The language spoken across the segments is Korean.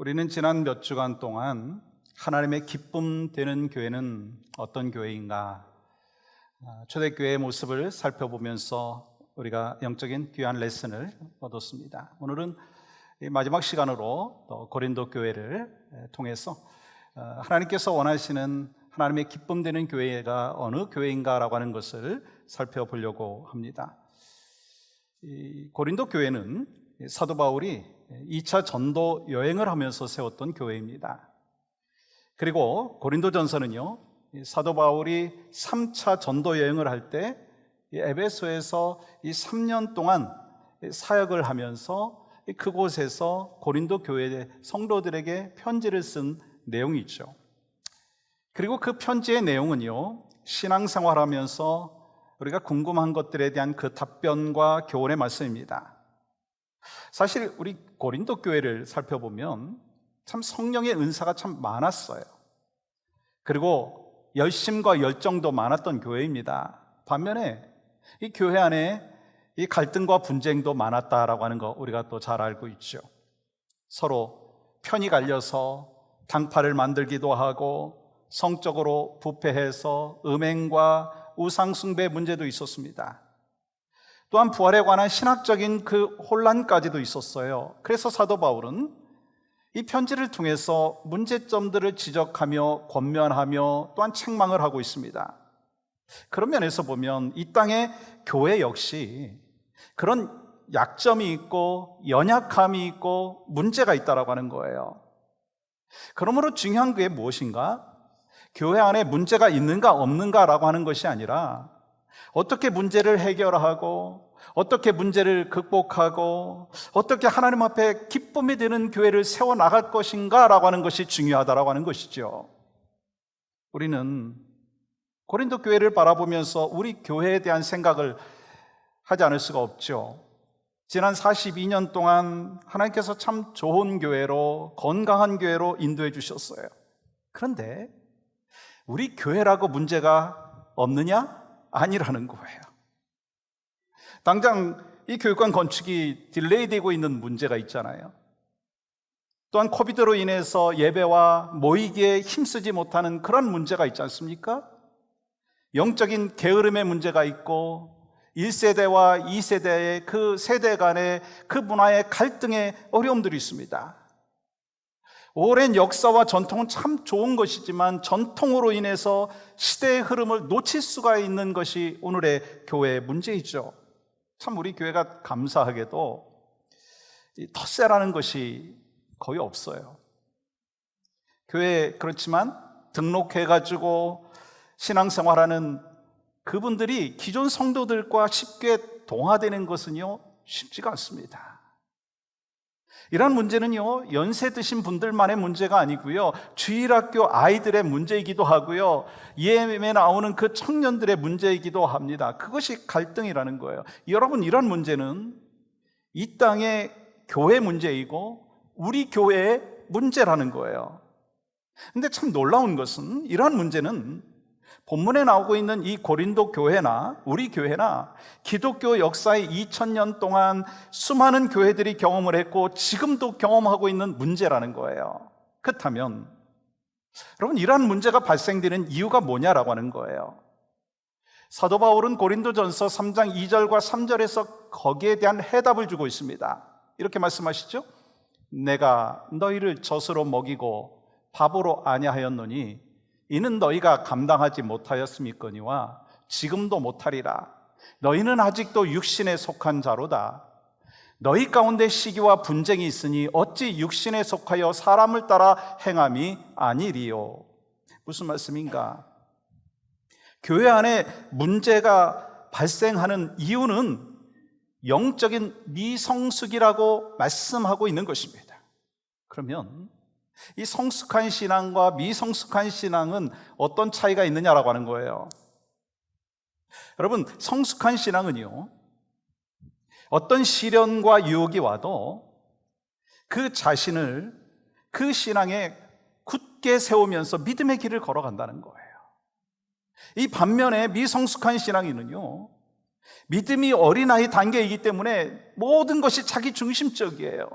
우리는 지난 몇 주간 동안 하나님의 기쁨 되는 교회는 어떤 교회인가, 초대교회의 모습을 살펴보면서 우리가 영적인 귀한 레슨을 얻었습니다. 오늘은 마지막 시간으로 또 고린도 교회를 통해서 하나님께서 원하시는 하나님의 기쁨 되는 교회가 어느 교회인가라고 하는 것을 살펴보려고 합니다. 이 고린도 교회는 사도 바울이 2차 전도 여행을 하면서 세웠던 교회입니다. 그리고 고린도전서는요, 사도 바울이 3차 전도 여행을 할 때 에베소에서 이 3년 동안 사역을 하면서 그곳에서 고린도 교회 성도들에게 편지를 쓴 내용이죠. 그리고 그 편지의 내용은요, 신앙생활하면서 우리가 궁금한 것들에 대한 그 답변과 교훈의 말씀입니다. 사실 우리 고린도 교회를 살펴보면 참 성령의 은사가 참 많았어요. 그리고 열심과 열정도 많았던 교회입니다. 반면에 이 교회 안에 이 갈등과 분쟁도 많았다라고 하는 거 우리가 또 잘 알고 있죠. 서로 편이 갈려서 당파를 만들기도 하고 성적으로 부패해서 음행과 우상숭배 문제도 있었습니다. 또한 부활에 관한 신학적인 그 혼란까지도 있었어요. 그래서 사도 바울은 이 편지를 통해서 문제점들을 지적하며 권면하며 또한 책망을 하고 있습니다. 그런 면에서 보면 이 땅의 교회 역시 그런 약점이 있고 연약함이 있고 문제가 있다라고 하는 거예요. 그러므로 중요한 게 무엇인가? 교회 안에 문제가 있는가 없는가라고 하는 것이 아니라 어떻게 문제를 해결하고 어떻게 문제를 극복하고 어떻게 하나님 앞에 기쁨이 되는 교회를 세워나갈 것인가 라고 하는 것이 중요하다라고 하는 것이죠. 우리는 고린도 교회를 바라보면서 우리 교회에 대한 생각을 하지 않을 수가 없죠. 지난 42년 동안 하나님께서 참 좋은 교회로, 건강한 교회로 인도해 주셨어요. 그런데 우리 교회라고 문제가 없느냐? 아니라는 거예요. 당장 이 교육관 건축이 딜레이 되고 있는 문제가 있잖아요. 또한 코비드로 인해서 예배와 모이기에 힘쓰지 못하는 그런 문제가 있지 않습니까? 영적인 게으름의 문제가 있고 1세대와 2세대의 그 세대 간의 그 문화의 갈등의 어려움들이 있습니다. 오랜 역사와 전통은 참 좋은 것이지만 전통으로 인해서 시대의 흐름을 놓칠 수가 있는 것이 오늘의 교회의 문제이죠. 참 우리 교회가 감사하게도 텃세라는 것이 거의 없어요. 교회 그렇지만 등록해가지고 신앙생활하는 그분들이 기존 성도들과 쉽게 동화되는 것은요 쉽지가 않습니다. 이런 문제는요 연세 드신 분들만의 문제가 아니고요 주일학교 아이들의 문제이기도 하고요 예배에 나오는 그 청년들의 문제이기도 합니다. 그것이 갈등이라는 거예요. 여러분, 이런 문제는 이 땅의 교회 문제이고 우리 교회의 문제라는 거예요. 근데 참 놀라운 것은 이러한 문제는 본문에 나오고 있는 이 고린도 교회나 우리 교회나 기독교 역사의 2000년 동안 수많은 교회들이 경험을 했고 지금도 경험하고 있는 문제라는 거예요. 그렇다면 여러분, 이러한 문제가 발생되는 이유가 뭐냐라고 하는 거예요. 사도 바울은 고린도전서 3장 2절과 3절에서 거기에 대한 해답을 주고 있습니다. 이렇게 말씀하시죠. 내가 너희를 젖으로 먹이고 밥으로 아냐하였노니 이는 너희가 감당하지 못하였음이거니와 지금도 못하리라. 너희는 아직도 육신에 속한 자로다. 너희 가운데 시기와 분쟁이 있으니 어찌 육신에 속하여 사람을 따라 행함이 아니리요. 무슨 말씀인가? 교회 안에 문제가 발생하는 이유는 영적인 미성숙이라고 말씀하고 있는 것입니다. 그러면 이 성숙한 신앙과 미성숙한 신앙은 어떤 차이가 있느냐라고 하는 거예요. 여러분, 성숙한 신앙은요 어떤 시련과 유혹이 와도 그 자신을 그 신앙에 굳게 세우면서 믿음의 길을 걸어간다는 거예요. 이 반면에 미성숙한 신앙인은요 믿음이 어린아이 단계이기 때문에 모든 것이 자기 중심적이에요.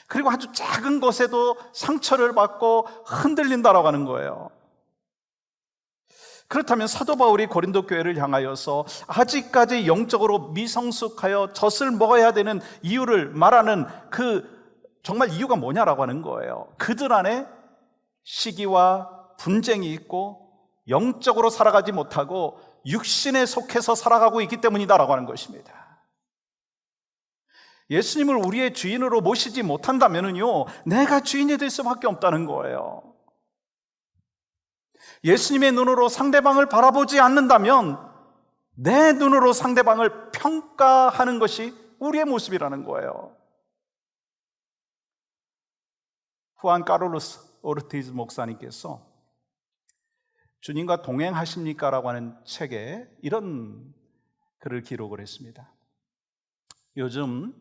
그리고 아주 작은 것에도 상처를 받고 흔들린다라고 하는 거예요. 그렇다면 사도 바울이 고린도 교회를 향하여서 아직까지 영적으로 미성숙하여 젖을 먹어야 되는 이유를 말하는 정말 이유가 뭐냐라고 하는 거예요. 그들 안에 시기와 분쟁이 있고 영적으로 살아가지 못하고 육신에 속해서 살아가고 있기 때문이다라고 하는 것입니다. 예수님을 우리의 주인으로 모시지 못한다면요, 내가 주인이 될 수밖에 없다는 거예요. 예수님의 눈으로 상대방을 바라보지 않는다면 내 눈으로 상대방을 평가하는 것이 우리의 모습이라는 거예요. 후안 카를로스 오르티즈 목사님께서 주님과 동행하십니까? 라고 하는 책에 이런 글을 기록을 했습니다. 요즘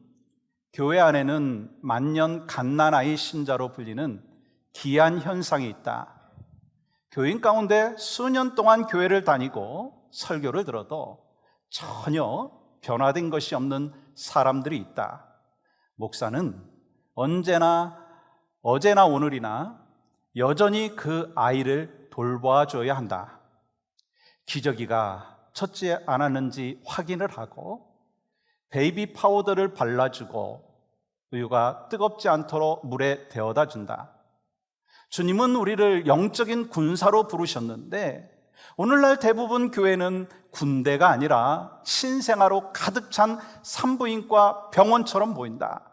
교회 안에는 만년 갓난아이 신자로 불리는 기한 현상이 있다. 교인 가운데 수년 동안 교회를 다니고 설교를 들어도 전혀 변화된 것이 없는 사람들이 있다. 목사는 언제나 어제나 오늘이나 여전히 그 아이를 돌봐줘야 한다. 기저귀가 젖지 않았는지 확인을 하고 베이비 파우더를 발라주고 우유가 뜨겁지 않도록 물에 데워다 준다. 주님은 우리를 영적인 군사로 부르셨는데 오늘날 대부분 교회는 군대가 아니라 신생아로 가득 찬 산부인과 병원처럼 보인다.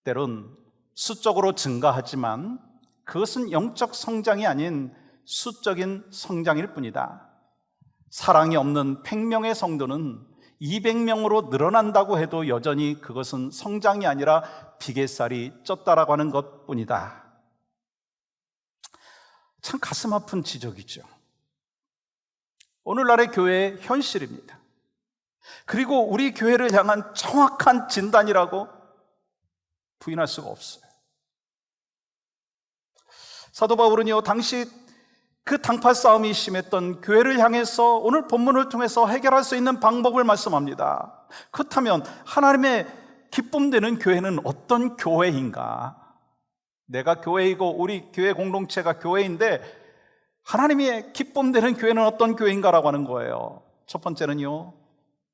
때론 수적으로 증가하지만 그것은 영적 성장이 아닌 수적인 성장일 뿐이다. 사랑이 없는 100명의 성도는 200명으로 늘어난다고 해도 여전히 그것은 성장이 아니라 비계살이 쪘다라고 하는 것뿐이다. 참 가슴 아픈 지적이죠. 오늘날의 교회의 현실입니다. 그리고 우리 교회를 향한 정확한 진단이라고 부인할 수가 없어요. 사도 바울은요, 당시 그 당파 싸움이 심했던 교회를 향해서 오늘 본문을 통해서 해결할 수 있는 방법을 말씀합니다. 그렇다면 하나님의 기쁨되는 교회는 어떤 교회인가? 내가 교회이고 우리 교회 공동체가 교회인데 하나님의 기쁨되는 교회는 어떤 교회인가라고 하는 거예요. 첫 번째는요,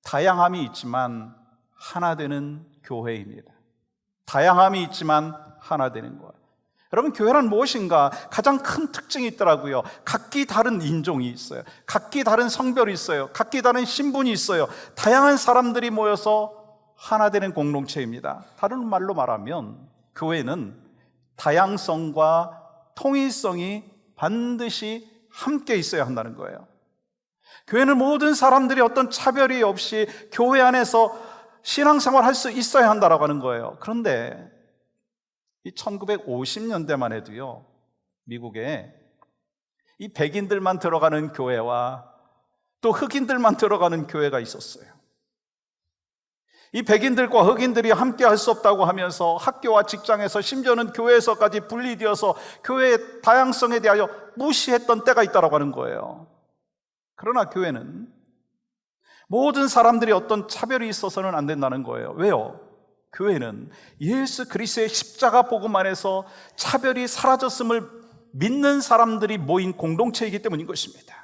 다양함이 있지만 하나 되는 교회입니다. 다양함이 있지만 하나 되는 거예요. 여러분, 교회란 무엇인가? 가장 큰 특징이 있더라고요. 각기 다른 인종이 있어요. 각기 다른 성별이 있어요. 각기 다른 신분이 있어요. 다양한 사람들이 모여서 하나 되는 공동체입니다. 다른 말로 말하면 교회는 다양성과 통일성이 반드시 함께 있어야 한다는 거예요. 교회는 모든 사람들이 어떤 차별이 없이 교회 안에서 신앙생활 할 수 있어야 한다고 하는 거예요. 그런데 이 1950년대만 해도요, 미국에 이 백인들만 들어가는 교회와 또 흑인들만 들어가는 교회가 있었어요. 이 백인들과 흑인들이 함께 할 수 없다고 하면서 학교와 직장에서 심지어는 교회에서까지 분리되어서 교회의 다양성에 대하여 무시했던 때가 있다고 하는 거예요. 그러나 교회는 모든 사람들이 어떤 차별이 있어서는 안 된다는 거예요. 왜요? 교회는 예수 그리스도의 십자가 복음 안에서 차별이 사라졌음을 믿는 사람들이 모인 공동체이기 때문인 것입니다.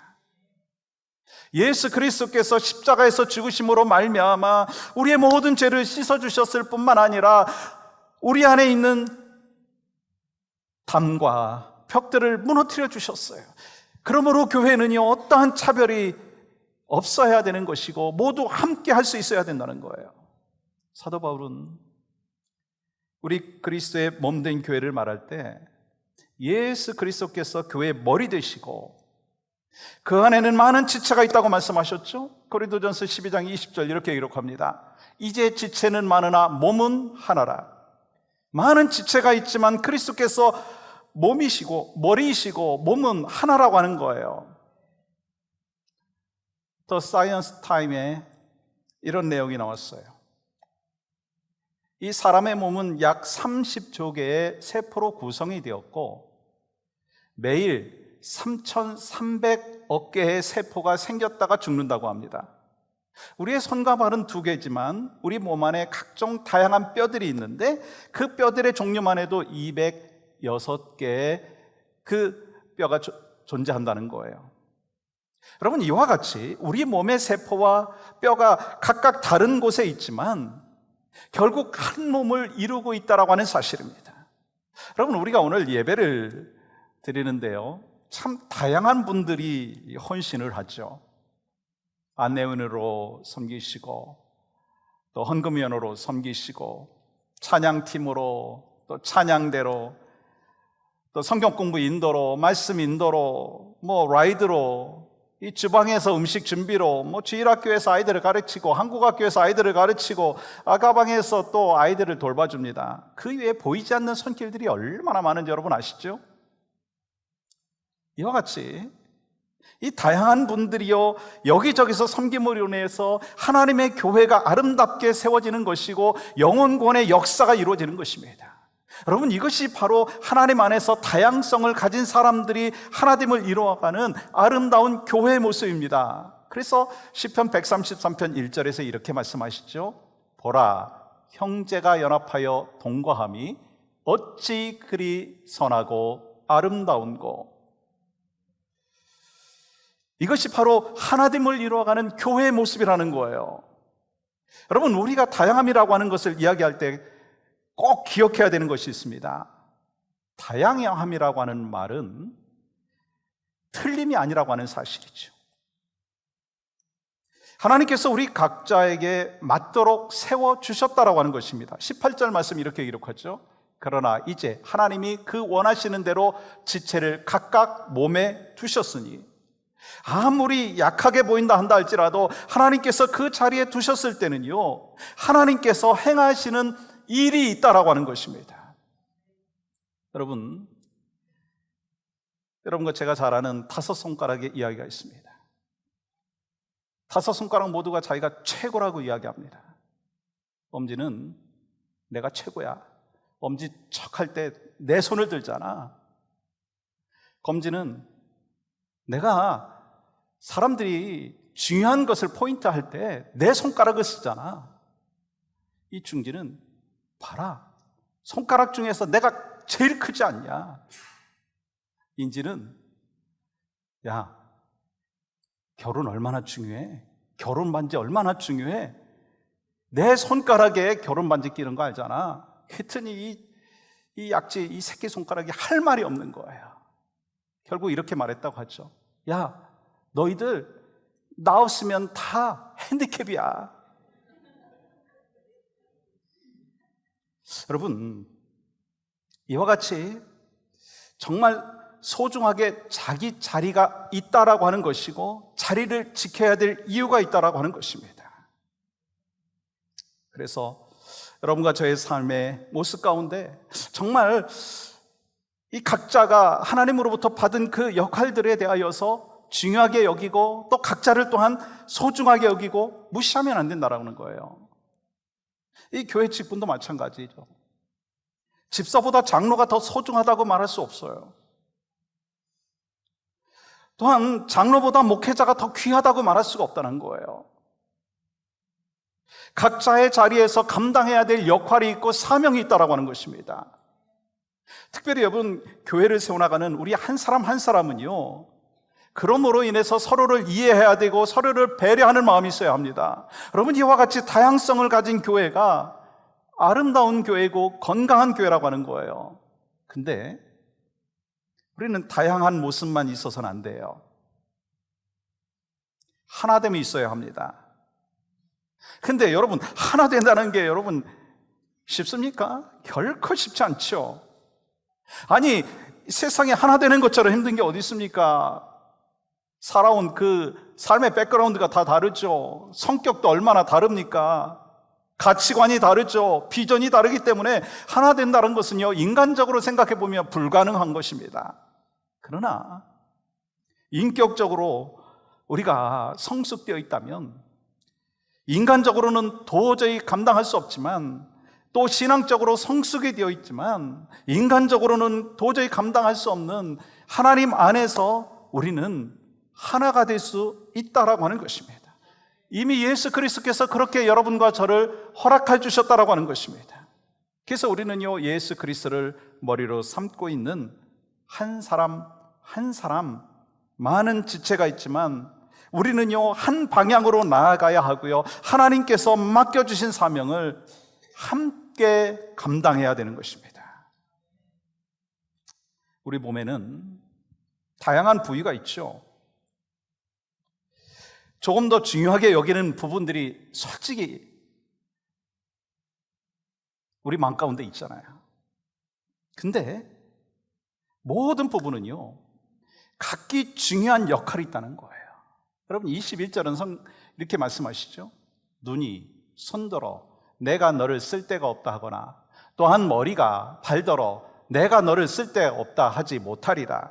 예수 그리스도께서 십자가에서 죽으심으로 말미암아 우리의 모든 죄를 씻어주셨을 뿐만 아니라 우리 안에 있는 담과 벽들을 무너뜨려 주셨어요. 그러므로 교회는요, 어떠한 차별이 없어야 되는 것이고 모두 함께 할 수 있어야 된다는 거예요. 사도 바울은 우리 그리스도의 몸된 교회를 말할 때 예수 그리스도께서 교회의 머리 되시고 그 안에는 많은 지체가 있다고 말씀하셨죠. 고린도전서 12장 20절 이렇게 기록합니다. 이제 지체는 많으나 몸은 하나라. 많은 지체가 있지만 그리스도께서 몸이시고 머리이시고 몸은 하나라고 하는 거예요. 더 사이언스 타임에 이런 내용이 나왔어요. 이 사람의 몸은 약 30조 개의 세포로 구성이 되었고 매일 3,300억 개의 세포가 생겼다가 죽는다고 합니다. 우리의 손과 발은 두 개지만 우리 몸 안에 각종 다양한 뼈들이 있는데 그 뼈들의 종류만 해도 206개의 그 뼈가 존재한다는 거예요. 여러분, 이와 같이 우리 몸의 세포와 뼈가 각각 다른 곳에 있지만 결국 한 몸을 이루고 있다라고 하는 사실입니다. 여러분, 우리가 오늘 예배를 드리는데요, 참 다양한 분들이 헌신을 하죠. 안내원으로 섬기시고, 또 헌금위원으로 섬기시고, 찬양팀으로, 또 찬양대로, 또 성경 공부 인도로, 말씀 인도로, 라이드로, 이 주방에서 음식 준비로, 주일학교에서 아이들을 가르치고, 한국학교에서 아이들을 가르치고, 아가방에서 또 아이들을 돌봐줍니다. 그 외에 보이지 않는 손길들이 얼마나 많은지 여러분 아시죠? 이와 같이 이 다양한 분들이요, 여기저기서 섬김으로 인해서 하나님의 교회가 아름답게 세워지는 것이고 영혼권의 역사가 이루어지는 것입니다. 여러분, 이것이 바로 하나님 안에서 다양성을 가진 사람들이 하나됨을 이루어가는 아름다운 교회의 모습입니다. 그래서 시편 133편 1절에서 이렇게 말씀하시죠. 보라, 형제가 연합하여 동거함이 어찌 그리 선하고 아름다운고. 이것이 바로 하나됨을 이루어가는 교회의 모습이라는 거예요. 여러분, 우리가 다양함이라고 하는 것을 이야기할 때 꼭 기억해야 되는 것이 있습니다. 다양함이라고 하는 말은 틀림이 아니라고 하는 사실이죠. 하나님께서 우리 각자에게 맞도록 세워주셨다라고 하는 것입니다. 18절 말씀 이렇게 기록하죠. 그러나 이제 하나님이 그 원하시는 대로 지체를 각각 몸에 두셨으니, 아무리 약하게 보인다 한다 할지라도 하나님께서 그 자리에 두셨을 때는요, 하나님께서 행하시는 일이 있다라고 하는 것입니다. 여러분과 제가 잘 아는 5손가락의 이야기가 있습니다. 5손가락 모두가 자기가 최고라고 이야기합니다. 엄지는 내가 최고야. 엄지 척 할 때 내 손을 들잖아. 검지는 내가 사람들이 중요한 것을 포인트 할 때 내 손가락을 쓰잖아. 이 중지는 봐라, 손가락 중에서 내가 제일 크지 않냐. 인지는 야, 결혼 얼마나 중요해? 결혼 반지 얼마나 중요해? 내 손가락에 결혼 반지 끼는 거 알잖아. 그랬더니 이 약지, 이 새끼 손가락이 할 말이 없는 거예요. 결국 이렇게 말했다고 하죠. 야, 너희들 나 없으면 다 핸디캡이야. 여러분, 이와 같이 정말 소중하게 자기 자리가 있다라고 하는 것이고 자리를 지켜야 될 이유가 있다라고 하는 것입니다. 그래서 여러분과 저의 삶의 모습 가운데 정말 이 각자가 하나님으로부터 받은 그 역할들에 대하여서 중요하게 여기고 또 각자를 또한 소중하게 여기고 무시하면 안 된다라는 거예요. 이 교회 직분도 마찬가지죠. 집사보다 장로가 더 소중하다고 말할 수 없어요. 또한 장로보다 목회자가 더 귀하다고 말할 수가 없다는 거예요. 각자의 자리에서 감당해야 될 역할이 있고 사명이 있다고 하는 것입니다. 특별히 여러분, 교회를 세워나가는 우리 한 사람 한 사람은요, 그러므로 인해서 서로를 이해해야 되고 서로를 배려하는 마음이 있어야 합니다. 여러분, 이와 같이 다양성을 가진 교회가 아름다운 교회고 건강한 교회라고 하는 거예요. 근데 우리는 다양한 모습만 있어서는 안 돼요. 하나됨이 있어야 합니다. 근데 여러분, 하나 된다는 게 여러분 쉽습니까? 결코 쉽지 않죠. 아니, 세상에 하나 되는 것처럼 힘든 게 어디 있습니까? 살아온 그 삶의 백그라운드가 다 다르죠. 성격도 얼마나 다릅니까? 가치관이 다르죠. 비전이 다르기 때문에 하나 된다는 것은요, 인간적으로 생각해 보면 불가능한 것입니다. 그러나 인격적으로 우리가 성숙되어 있다면, 인간적으로는 도저히 감당할 수 없지만, 또 신앙적으로 성숙이 되어 있지만 인간적으로는 도저히 감당할 수 없는 하나님 안에서 우리는 하나가 될 수 있다라고 하는 것입니다. 이미 예수 그리스도께서 그렇게 여러분과 저를 허락해 주셨다라고 하는 것입니다. 그래서 우리는요, 예수 그리스도를 머리로 삼고 있는 한 사람 한 사람, 많은 지체가 있지만 우리는요, 한 방향으로 나아가야 하고요, 하나님께서 맡겨주신 사명을 함께 감당해야 되는 것입니다. 우리 몸에는 다양한 부위가 있죠. 조금 더 중요하게 여기는 부분들이 솔직히 우리 마음 가운데 있잖아요. 근데 모든 부분은요, 각기 중요한 역할이 있다는 거예요. 여러분 21절은 이렇게 말씀하시죠. 눈이 손들어 내가 너를 쓸데가 없다 하거나, 또한 머리가 발더러 내가 너를 쓸데없다 하지 못하리라.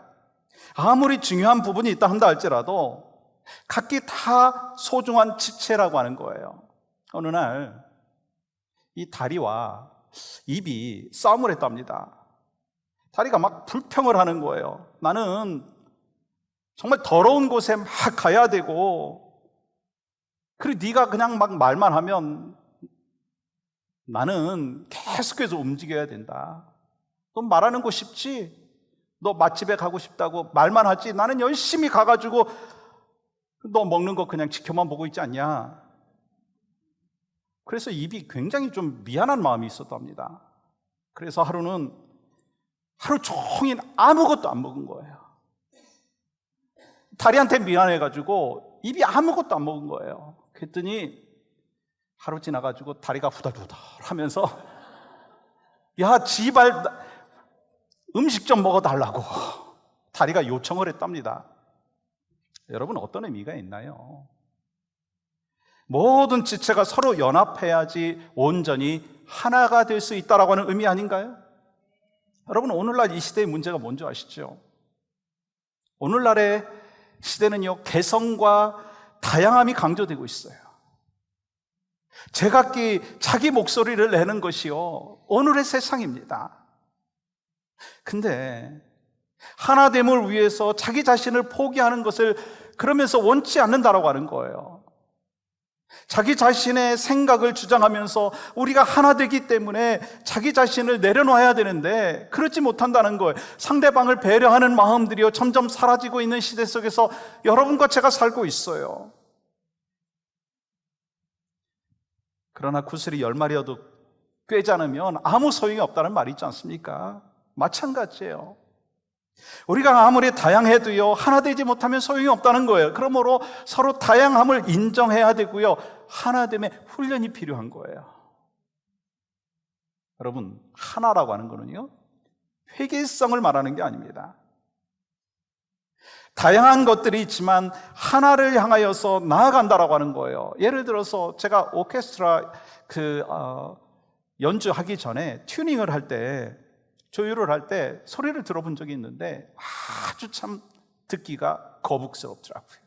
아무리 중요한 부분이 있다 한다 할지라도 각기 다 소중한 지체라고 하는 거예요. 어느 날 이 다리와 입이 싸움을 했답니다. 다리가 막 불평을 하는 거예요. 나는 정말 더러운 곳에 막 가야 되고, 그리고 네가 그냥 막 말만 하면 나는 계속해서 움직여야 된다. 너 말하는 거 쉽지? 너 맛집에 가고 싶다고 말만 하지? 나는 열심히 가가지고 너 먹는 거 그냥 지켜만 보고 있지 않냐? 그래서 입이 굉장히 좀 미안한 마음이 있었답니다. 그래서 하루는 하루 종일 아무것도 안 먹은 거예요. 다리한테 미안해가지고 입이 아무것도 안 먹은 거예요. 그랬더니 하루 지나가지고 다리가 후덜후덜 하면서 야, 지발 음식 좀 먹어달라고 다리가 요청을 했답니다. 여러분, 어떤 의미가 있나요? 모든 지체가 서로 연합해야지 온전히 하나가 될 수 있다라고 하는 의미 아닌가요? 여러분, 오늘날 이 시대의 문제가 뭔지 아시죠? 오늘날의 시대는요, 개성과 다양함이 강조되고 있어요. 제각기 자기 목소리를 내는 것이요, 오늘의 세상입니다. 근데 하나됨을 위해서 자기 자신을 포기하는 것을 그러면서 원치 않는다라고 하는 거예요. 자기 자신의 생각을 주장하면서 우리가 하나 되기 때문에 자기 자신을 내려놔야 되는데 그렇지 못한다는 거예요. 상대방을 배려하는 마음들이요, 점점 사라지고 있는 시대 속에서 여러분과 제가 살고 있어요. 그러나 구슬이 10마리여도 꿰지 않으면 아무 소용이 없다는 말이 있지 않습니까? 마찬가지예요. 우리가 아무리 다양해도요, 하나 되지 못하면 소용이 없다는 거예요. 그러므로 서로 다양함을 인정해야 되고요, 하나됨의 훈련이 필요한 거예요. 여러분, 하나라고 하는 거는요, 회개성을 말하는 게 아닙니다. 다양한 것들이 있지만 하나를 향하여서 나아간다라고 하는 거예요. 예를 들어서 제가 오케스트라 연주하기 전에 튜닝을 할 때, 조율을 할 때 소리를 들어본 적이 있는데 아주 참 듣기가 거북스럽더라고요.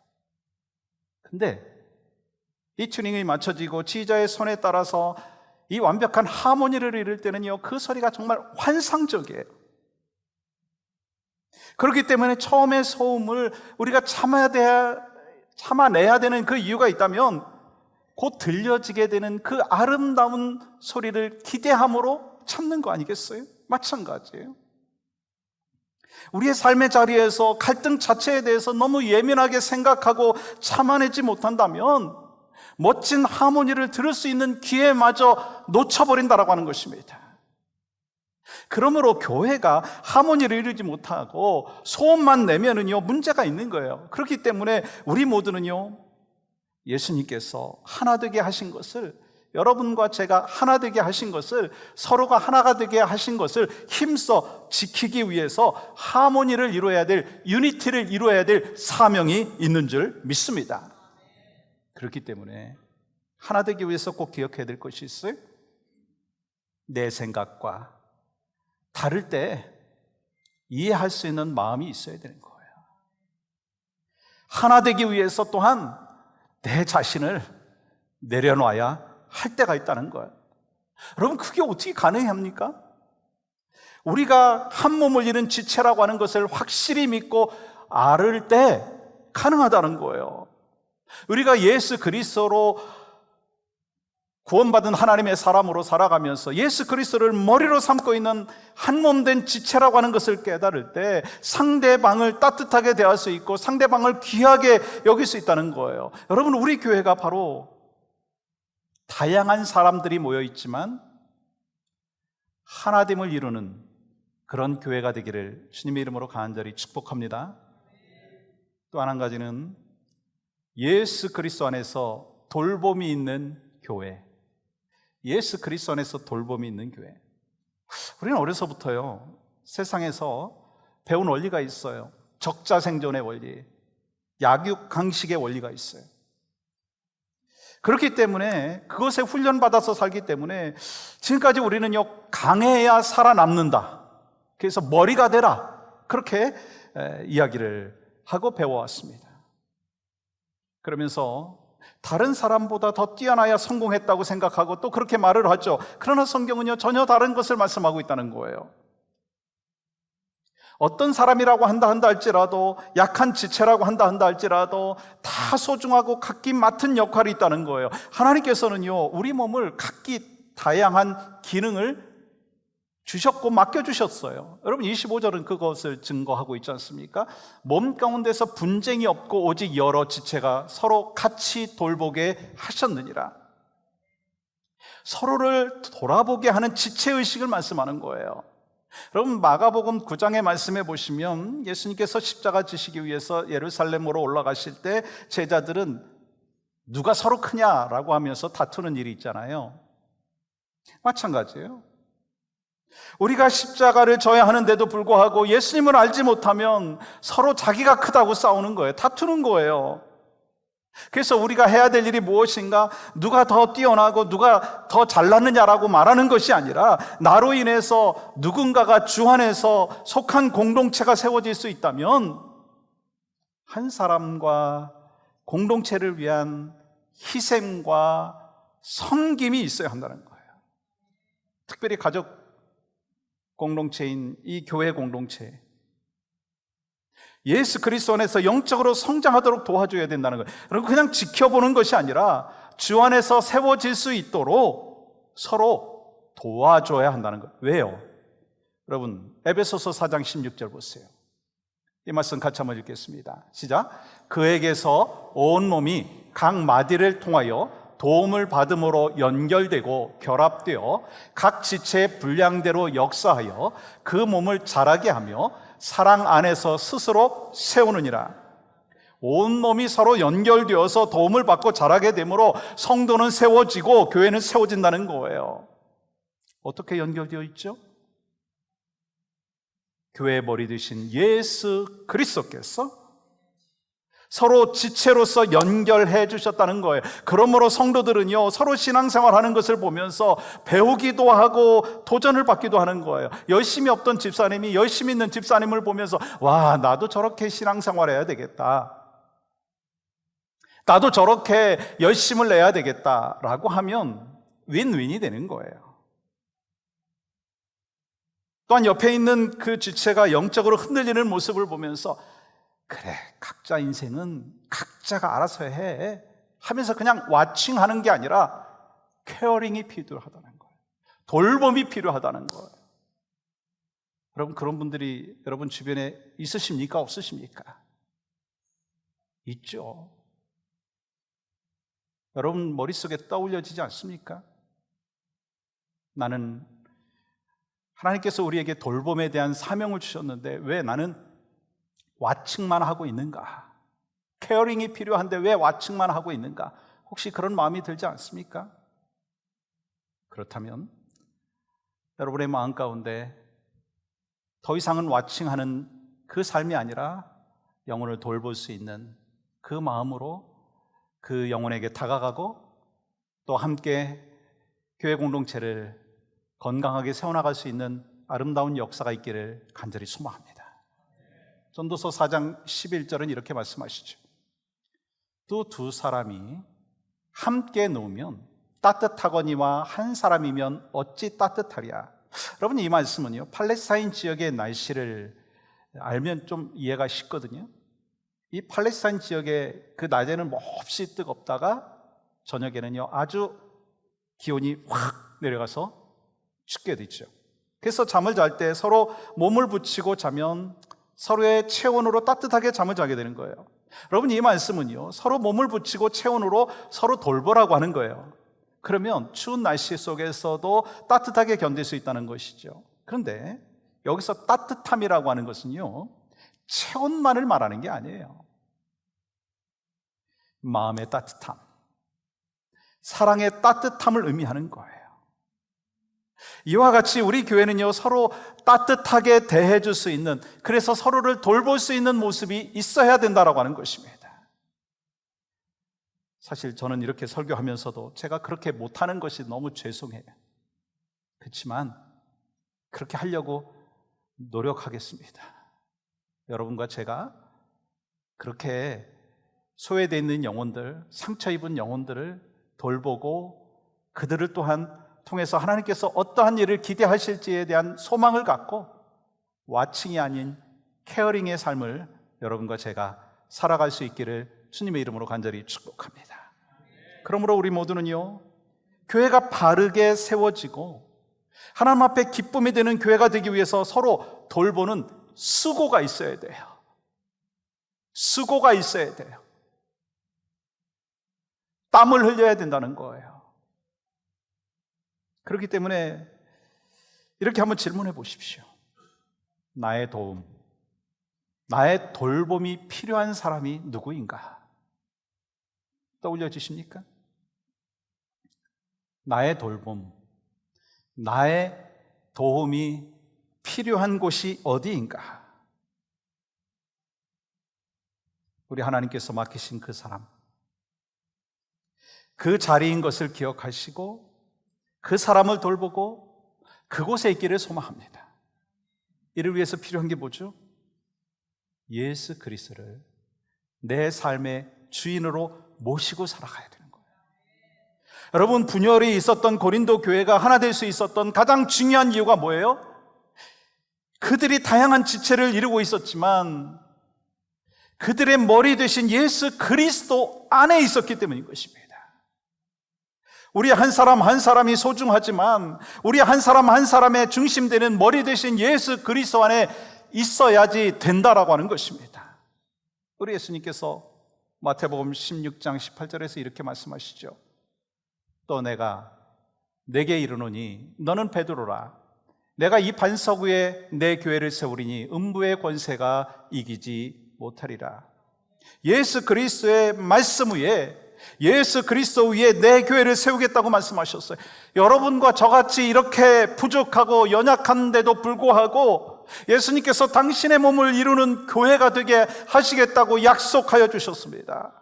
근데 이 튜닝이 맞춰지고 지휘자의 손에 따라서 이 완벽한 하모니를 이룰 때는요, 그 소리가 정말 환상적이에요. 그렇기 때문에 처음에 소음을 우리가 참아내야 되는 그 이유가 있다면 곧 들려지게 되는 그 아름다운 소리를 기대함으로 참는 거 아니겠어요? 마찬가지예요. 우리의 삶의 자리에서 갈등 자체에 대해서 너무 예민하게 생각하고 참아내지 못한다면 멋진 하모니를 들을 수 있는 기회마저 놓쳐버린다라고 하는 것입니다. 그러므로 교회가 하모니를 이루지 못하고 소음만 내면은요, 문제가 있는 거예요. 그렇기 때문에 우리 모두는요, 예수님께서 하나 되게 하신 것을, 여러분과 제가 하나 되게 하신 것을, 서로가 하나가 되게 하신 것을 힘써 지키기 위해서 하모니를 이루어야 될, 유니티를 이루어야 될 사명이 있는 줄 믿습니다. 그렇기 때문에 하나 되기 위해서 꼭 기억해야 될 것이 있어요. 내 생각과 다를 때 이해할 수 있는 마음이 있어야 되는 거예요. 하나 되기 위해서 또한 내 자신을 내려놔야 할 때가 있다는 거예요. 여러분, 그게 어떻게 가능합니까? 우리가 한 몸을 이룬 지체라고 하는 것을 확실히 믿고 알을 때 가능하다는 거예요. 우리가 예수 그리스도로 구원받은 하나님의 사람으로 살아가면서 예수 그리스도를 머리로 삼고 있는 한 몸 된 지체라고 하는 것을 깨달을 때 상대방을 따뜻하게 대할 수 있고 상대방을 귀하게 여길 수 있다는 거예요. 여러분, 우리 교회가 바로 다양한 사람들이 모여 있지만 하나됨을 이루는 그런 교회가 되기를 주님의 이름으로 간절히 축복합니다. 또 한 가지는 예수 그리스도 안에서 돌봄이 있는 교회. 예수 그리스도 안에서 돌봄이 있는 교회. 우리는 어려서부터요, 세상에서 배운 원리가 있어요. 적자생존의 원리, 약육강식의 원리가 있어요. 그렇기 때문에 그것에 훈련받아서 살기 때문에 지금까지 우리는요, 강해야 살아남는다, 그래서 머리가 되라, 그렇게 이야기를 하고 배워왔습니다. 그러면서 다른 사람보다 더 뛰어나야 성공했다고 생각하고 또 그렇게 말을 하죠. 그러나 성경은요, 전혀 다른 것을 말씀하고 있다는 거예요. 어떤 사람이라고 한다 할지라도, 약한 지체라고 한다 할지라도 다 소중하고 각기 맡은 역할이 있다는 거예요. 하나님께서는요, 우리 몸을 각기 다양한 기능을 주셨고 맡겨주셨어요. 여러분, 25절은 그것을 증거하고 있지 않습니까? 몸 가운데서 분쟁이 없고 오직 여러 지체가 서로 같이 돌보게 하셨느니라. 서로를 돌아보게 하는 지체의식을 말씀하는 거예요. 여러분, 마가복음 9장의 말씀해 보시면 예수님께서 십자가 지시기 위해서 예루살렘으로 올라가실 때 제자들은 누가 서로 크냐라고 하면서 다투는 일이 있잖아요. 마찬가지예요. 우리가 십자가를 져야 하는데도 불구하고 예수님을 알지 못하면 서로 자기가 크다고 싸우는 거예요. 다투는 거예요. 그래서 우리가 해야 될 일이 무엇인가? 누가 더 뛰어나고 누가 더 잘났느냐라고 말하는 것이 아니라 나로 인해서 누군가가 주 안에서 속한 공동체가 세워질 수 있다면 한 사람과 공동체를 위한 희생과 섬김이 있어야 한다는 거예요. 특별히 가족 공동체인 이 교회 공동체, 예수 그리스도 안에서 영적으로 성장하도록 도와줘야 된다는 거예요. 여러분, 그냥 지켜보는 것이 아니라 주 안에서 세워질 수 있도록 서로 도와줘야 한다는 거예요. 왜요? 여러분, 에베소서 4장 16절 보세요. 이 말씀 같이 한번 읽겠습니다. 시작. 그에게서 온 몸이 각 마디를 통하여 도움을 받음으로 연결되고 결합되어 각 지체의 분량대로 역사하여 그 몸을 자라게 하며 사랑 안에서 스스로 세우느니라. 온 몸이 서로 연결되어서 도움을 받고 자라게 되므로 성도는 세워지고 교회는 세워진다는 거예요. 어떻게 연결되어 있죠? 교회의 머리 되신 예수 그리스도께서 서로 지체로서 연결해 주셨다는 거예요. 그러므로 성도들은요, 서로 신앙생활하는 것을 보면서 배우기도 하고 도전을 받기도 하는 거예요. 열심히 없던 집사님이 열심히 있는 집사님을 보면서 와, 나도 저렇게 신앙생활해야 되겠다, 나도 저렇게 열심을 내야 되겠다라고 하면 윈윈이 되는 거예요. 또한 옆에 있는 그 지체가 영적으로 흔들리는 모습을 보면서 그래, 각자 인생은 각자가 알아서 해 하면서 그냥 와칭하는 게 아니라 케어링이 필요하다는 거예요. 돌봄이 필요하다는 거예요. 여러분, 그런 분들이 여러분 주변에 있으십니까? 없으십니까? 있죠. 여러분 머릿속에 떠올려지지 않습니까? 나는 하나님께서 우리에게 돌봄에 대한 사명을 주셨는데 왜 나는 와칭만 하고 있는가? 케어링이 필요한데 왜 와칭만 하고 있는가? 혹시 그런 마음이 들지 않습니까? 그렇다면 여러분의 마음 가운데 더 이상은 와칭하는 그 삶이 아니라 영혼을 돌볼 수 있는 그 마음으로 그 영혼에게 다가가고 또 함께 교회 공동체를 건강하게 세워나갈 수 있는 아름다운 역사가 있기를 간절히 소망합니다. 전도서 4장 11절은 이렇게 말씀하시죠. 또 두 사람이 함께 놓으면 따뜻하거니와 한 사람이면 어찌 따뜻하랴. 여러분, 이 말씀은요, 팔레스타인 지역의 날씨를 알면 좀 이해가 쉽거든요. 이 팔레스타인 지역에 그 낮에는 몹시 뜨겁다가 저녁에는요 아주 기온이 확 내려가서 춥게 되죠. 그래서 잠을 잘 때 서로 몸을 붙이고 자면 서로의 체온으로 따뜻하게 잠을 자게 되는 거예요. 여러분, 이 말씀은요 서로 몸을 붙이고 체온으로 서로 돌보라고 하는 거예요. 그러면 추운 날씨 속에서도 따뜻하게 견딜 수 있다는 것이죠. 그런데 여기서 따뜻함이라고 하는 것은요 체온만을 말하는 게 아니에요. 마음의 따뜻함, 사랑의 따뜻함을 의미하는 거예요. 이와 같이 우리 교회는요 서로 따뜻하게 대해줄 수 있는, 그래서 서로를 돌볼 수 있는 모습이 있어야 된다라고 하는 것입니다. 사실 저는 이렇게 설교하면서도 제가 그렇게 못하는 것이 너무 죄송해요. 그렇지만 그렇게 하려고 노력하겠습니다. 여러분과 제가 그렇게 소외되어 있는 영혼들, 상처 입은 영혼들을 돌보고 그들을 또한 통해서 하나님께서 어떠한 일을 기대하실지에 대한 소망을 갖고 와칭이 아닌 케어링의 삶을 여러분과 제가 살아갈 수 있기를 주님의 이름으로 간절히 축복합니다. 그러므로 우리 모두는요 교회가 바르게 세워지고 하나님 앞에 기쁨이 되는 교회가 되기 위해서 서로 돌보는 수고가 있어야 돼요. 수고가 있어야 돼요. 땀을 흘려야 된다는 거예요. 그렇기 때문에 이렇게 한번 질문해 보십시오. 나의 도움, 나의 돌봄이 필요한 사람이 누구인가? 떠올려지십니까? 나의 돌봄, 나의 도움이 필요한 곳이 어디인가? 우리 하나님께서 맡기신 그 사람, 그 자리인 것을 기억하시고 그 사람을 돌보고 그곳에 있기를 소망합니다. 이를 위해서 필요한 게 뭐죠? 예수 그리스도를 내 삶의 주인으로 모시고 살아가야 되는 거예요. 여러분, 분열이 있었던 고린도 교회가 하나 될 수 있었던 가장 중요한 이유가 뭐예요? 그들이 다양한 지체를 이루고 있었지만 그들의 머리 되신 예수 그리스도 안에 있었기 때문인 것입니다. 우리 한 사람 한 사람이 소중하지만 우리 한 사람 한 사람의 중심되는 머리 되신 예수 그리스도 안에 있어야지 된다라고 하는 것입니다. 우리 예수님께서 마태복음 16장 18절에서 이렇게 말씀하시죠. 또 내가 내게 이르노니 너는 베드로라. 내가 이 반석 위에 내 교회를 세우리니 음부의 권세가 이기지 못하리라. 예수 그리스도의 말씀 위에, 예수 그리스도 위에 내 교회를 세우겠다고 말씀하셨어요. 여러분과 저같이 이렇게 부족하고 연약한데도 불구하고 예수님께서 당신의 몸을 이루는 교회가 되게 하시겠다고 약속하여 주셨습니다.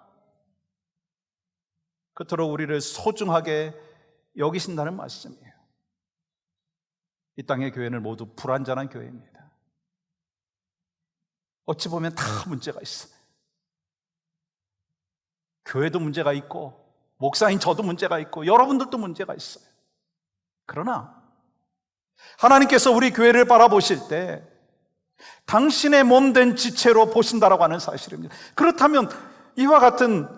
그토록 우리를 소중하게 여기신다는 말씀이에요. 이 땅의 교회는 모두 불완전한 교회입니다. 어찌 보면 다 문제가 있어요. 교회도 문제가 있고 목사인 저도 문제가 있고 여러분들도 문제가 있어요. 그러나 하나님께서 우리 교회를 바라보실 때 당신의 몸된 지체로 보신다라고 하는 사실입니다. 그렇다면 이와 같은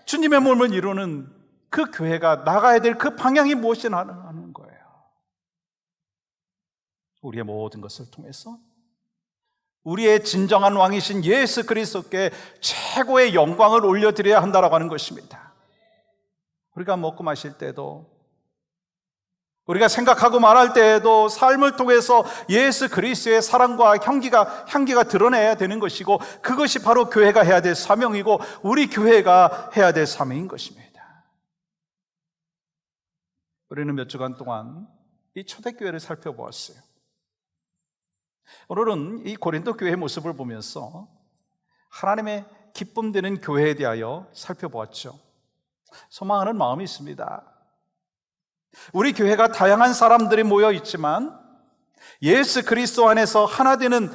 주님의 몸을 이루는 그 교회가 나가야 될 그 방향이 무엇이나 하는 거예요. 우리의 모든 것을 통해서 우리의 진정한 왕이신 예수 그리스도께 최고의 영광을 올려드려야 한다라고 하는 것입니다. 우리가 먹고 마실 때도, 우리가 생각하고 말할 때에도 삶을 통해서 예수 그리스도의 사랑과 향기가 드러내야 되는 것이고, 그것이 바로 교회가 해야 될 사명이고 우리 교회가 해야 될 사명인 것입니다. 우리는 몇 주간 동안 이 초대교회를 살펴보았어요. 오늘은 이 고린도 교회의 모습을 보면서 하나님의 기쁨 되는 교회에 대하여 살펴보았죠. 소망하는 마음이 있습니다. 우리 교회가 다양한 사람들이 모여 있지만 예수 그리스도 안에서 하나 되는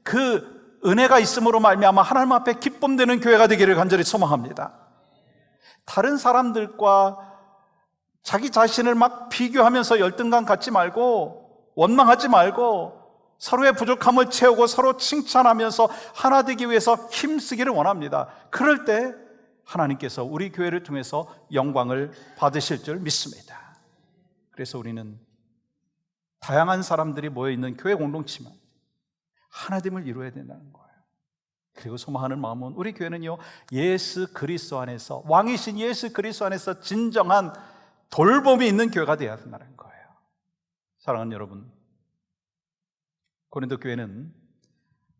그 은혜가 있음으로 말미암아 하나님 앞에 기쁨 되는 교회가 되기를 간절히 소망합니다. 다른 사람들과 자기 자신을 막 비교하면서 열등감 갖지 말고 원망하지 말고 서로의 부족함을 채우고 서로 칭찬하면서 하나 되기 위해서 힘쓰기를 원합니다. 그럴 때 하나님께서 우리 교회를 통해서 영광을 받으실 줄 믿습니다. 그래서 우리는 다양한 사람들이 모여있는 교회 공동체만 하나됨을 이루어야 된다는 거예요. 그리고 소망하는 마음은 우리 교회는요, 예수 그리스도 안에서, 왕이신 예수 그리스도 안에서 진정한 돌봄이 있는 교회가 되어야 된다는 거예요. 사랑하는 여러분, 고린도 교회는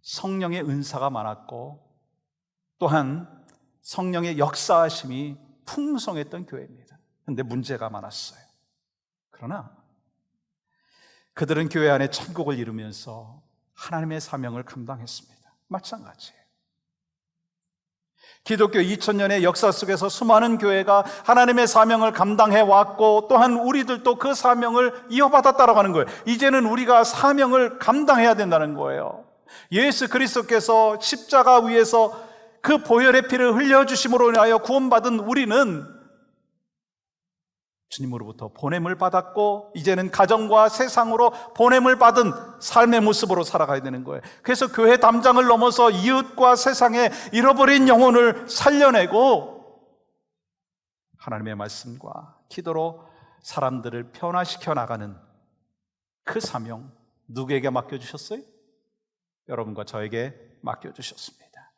성령의 은사가 많았고 또한 성령의 역사하심이 풍성했던 교회입니다. 그런데 문제가 많았어요. 그러나 그들은 교회 안에 천국을 이루면서 하나님의 사명을 감당했습니다. 마찬가지예요. 기독교 2000년의 역사 속에서 수많은 교회가 하나님의 사명을 감당해 왔고 또한 우리들도 그 사명을 이어받았다라고 하는 거예요. 이제는 우리가 사명을 감당해야 된다는 거예요. 예수 그리스도께서 십자가 위에서 그 보혈의 피를 흘려주심으로 인하여 구원받은 우리는 주님으로부터 보냄을 받았고 이제는 가정과 세상으로 보냄을 받은 삶의 모습으로 살아가야 되는 거예요. 그래서 교회 담장을 넘어서 이웃과 세상에 잃어버린 영혼을 살려내고 하나님의 말씀과 기도로 사람들을 변화시켜 나가는 그 사명, 누구에게 맡겨주셨어요? 여러분과 저에게 맡겨주셨습니다.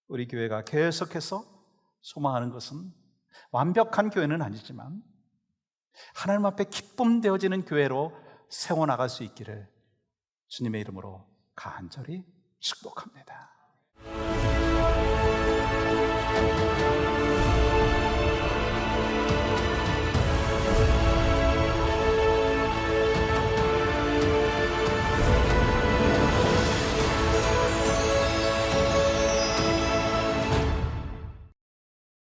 우리 교회가 계속해서 소망하는 것은 완벽한 교회는 아니지만 하나님 앞에 기쁨 되어지는 교회로 세워나갈 수 있기를 주님의 이름으로 간절히 축복합니다.